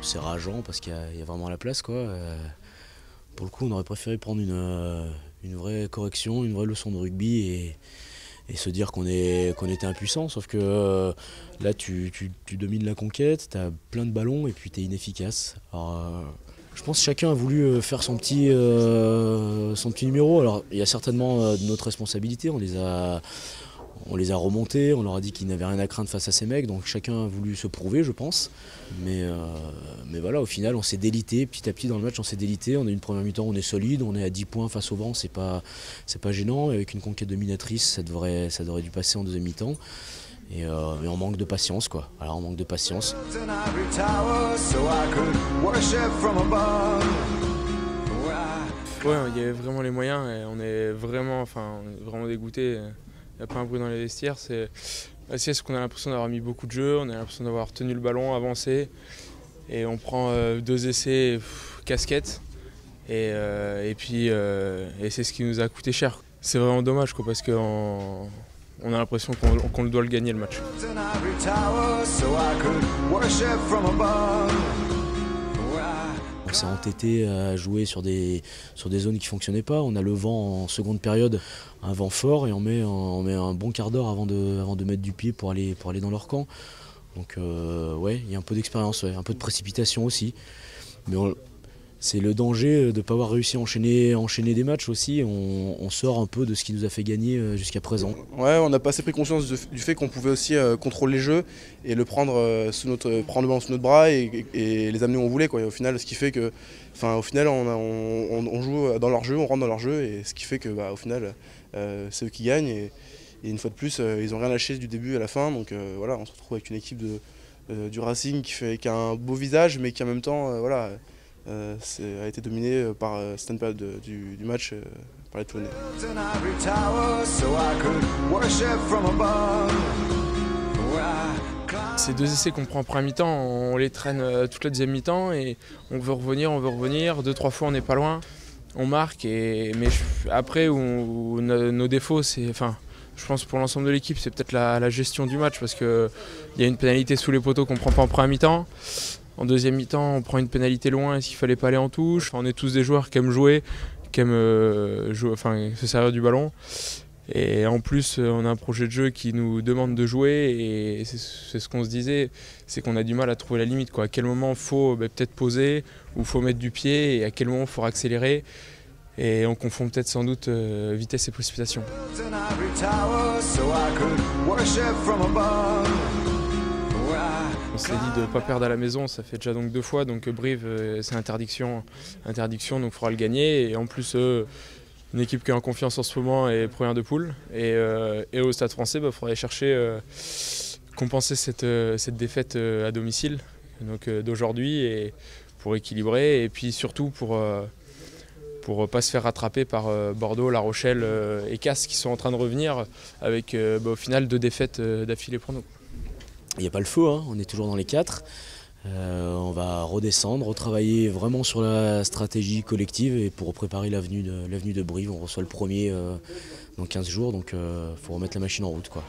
c'est rageant parce qu'il y a vraiment la place, quoi. Pour le coup, on aurait préféré prendre une vraie correction, une vraie leçon de rugby et se dire qu'on était impuissant. Sauf que là, tu domines la conquête, tu as plein de ballons et puis tu es inefficace. Alors, je pense que chacun a voulu faire son petit numéro. Alors, il y a certainement de notre responsabilité. On les a remontés, on leur a dit qu'ils n'avaient rien à craindre face à ces mecs, donc chacun a voulu se prouver, je pense. Mais voilà, au final, on s'est délité, petit à petit dans le match, on s'est délité. On a une première mi-temps, on est solide, on est à 10 points face au vent, c'est pas gênant. Et avec une conquête dominatrice, ça devrait dû passer en deuxième mi-temps. Mais on manque de patience, quoi. Voilà, on manque de patience. Ouais, il y avait vraiment les moyens et on est vraiment dégoûtés. Il n'y a pas un bruit dans les vestiaires. C'est qu'on a l'impression d'avoir mis beaucoup de jeux, on a l'impression d'avoir tenu le ballon, avancé. Et on prend 2 essais casquettes. Et c'est ce qui nous a coûté cher. C'est vraiment dommage, quoi, parce qu'on a l'impression qu'on doit le gagner le match. On s'est entêté à jouer sur des zones qui ne fonctionnaient pas. On a le vent en seconde période, un vent fort, et on met un bon quart d'heure avant de mettre du pied pour aller dans leur camp. Donc ouais, il y a un peu d'expérience, ouais, un peu de précipitation aussi. Mais c'est le danger de ne pas avoir réussi à enchaîner des matchs aussi. On sort un peu de ce qui nous a fait gagner jusqu'à présent. Ouais, on n'a pas assez pris conscience du fait qu'on pouvait aussi contrôler le jeu et le prendre prendre le ballon sous notre bras et les amener où on voulait, quoi. Et au final, ce qui fait que, au final, on joue dans leur jeu, on rentre dans leur jeu, et ce qui fait que, au final, c'est eux qui gagnent. Et une fois de plus, ils n'ont rien lâché du début à la fin. Donc voilà, on se retrouve avec une équipe du Racing qui a un beau visage, mais qui en même temps, a été dominé par certaines périodes du match par les Toulonnais. Ces 2 essais qu'on prend en première mi-temps, on les traîne toute la deuxième mi-temps et on veut revenir, 2-3 fois on n'est pas loin, on marque, mais après où nos défauts, je pense pour l'ensemble de l'équipe, c'est peut-être la gestion du match, parce qu'il y a une pénalité sous les poteaux qu'on ne prend pas en première mi-temps. En deuxième mi-temps, on prend une pénalité loin, est-ce qu'il fallait pas aller en touche? On est tous des joueurs qui aiment jouer, qui aiment se servir du ballon. Et en plus, on a un projet de jeu qui nous demande de jouer, et c'est ce qu'on se disait, c'est qu'on a du mal à trouver la limite, quoi. À quel moment il faut peut-être poser, ou il faut mettre du pied, et à quel moment il faut accélérer. Et on confond peut-être sans doute vitesse et précipitation. On s'est dit de ne pas perdre à la maison, ça fait déjà donc 2 fois, donc Brive c'est interdiction, donc il faudra le gagner. Et en plus, une équipe qui est en confiance en ce moment est première de poule. Et au Stade Français, il faudrait chercher compenser cette défaite à domicile d'aujourd'hui, et pour équilibrer, et puis surtout pour pas se faire rattraper par Bordeaux, La Rochelle et Castres, qui sont en train de revenir avec au final 2 défaites d'affilée pour nous. Il n'y a pas le feu, hein, on est toujours dans les 4. On va redescendre, retravailler vraiment sur la stratégie collective, et pour préparer l'avenue de Brive. On reçoit le premier dans 15 jours, donc il faut remettre la machine en route, quoi.